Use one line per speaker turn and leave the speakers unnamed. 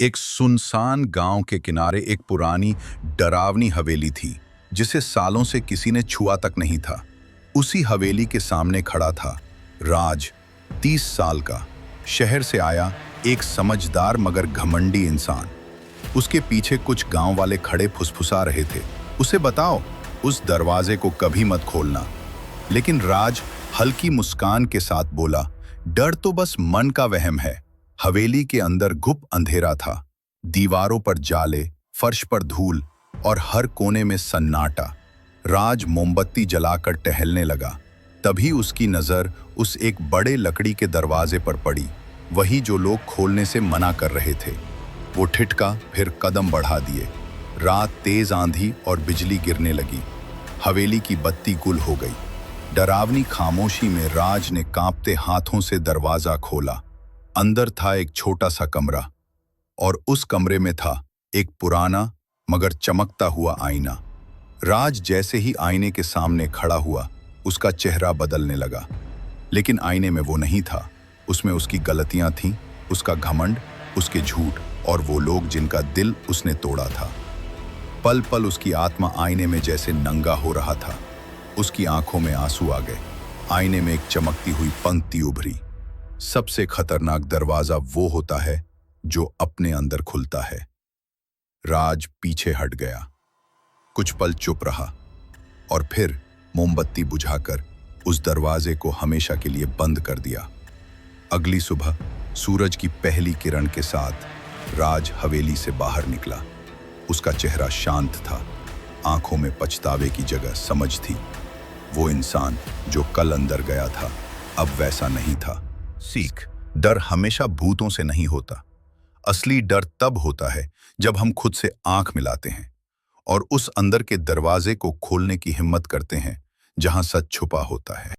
एक सुनसान गांव के किनारे एक पुरानी डरावनी हवेली थी जिसे सालों से किसी ने छुआ तक नहीं था। उसी हवेली के सामने खड़ा था राज, 30 साल का, शहर से आया एक समझदार मगर घमंडी इंसान। उसके पीछे कुछ गांव वाले खड़े फुसफुसा रहे थे, उसे बताओ, उस दरवाजे को कभी मत खोलना। लेकिन राज हल्की मुस्कान के साथ बोला, डर तो बस मन का वहम है। हवेली के अंदर घुप अंधेरा था, दीवारों पर जाले, फर्श पर धूल और हर कोने में सन्नाटा। राज मोमबत्ती जलाकर टहलने लगा, तभी उसकी नजर उस एक बड़े लकड़ी के दरवाजे पर पड़ी, वही जो लोग खोलने से मना कर रहे थे। वो ठिठका, फिर कदम बढ़ा दिए। रात तेज आंधी और बिजली गिरने लगी, हवेली की बत्ती गुल हो गई। डरावनी खामोशी में राज ने कांपते हाथों से दरवाजा खोला। अंदर था एक छोटा सा कमरा, और उस कमरे में था एक पुराना मगर चमकता हुआ आईना। राज जैसे ही आईने के सामने खड़ा हुआ, उसका चेहरा बदलने लगा। लेकिन आईने में वो नहीं था, उसमें उसकी गलतियां थीं, उसका घमंड, उसके झूठ और वो लोग जिनका दिल उसने तोड़ा था। पल पल उसकी आत्मा आईने में जैसे नंगा हो रहा था। उसकी आंखों में आंसू आ गए। आईने में एक चमकती हुई पंक्ति उभरी, सबसे खतरनाक दरवाजा वो होता है जो अपने अंदर खुलता है। राज पीछे हट गया, कुछ पल चुप रहा और फिर मोमबत्ती बुझाकर उस दरवाजे को हमेशा के लिए बंद कर दिया। अगली सुबह सूरज की पहली किरण के साथ राज हवेली से बाहर निकला। उसका चेहरा शांत था, आंखों में पछतावे की जगह समझ थी। वो इंसान जो कल अंदर गया था अब वैसा नहीं था। सीख, डर हमेशा भूतों से नहीं होता। असली डर तब होता है जब हम खुद से आंख मिलाते हैं और उस अंदर के दरवाजे को खोलने की हिम्मत करते हैं जहां सच छुपा होता है।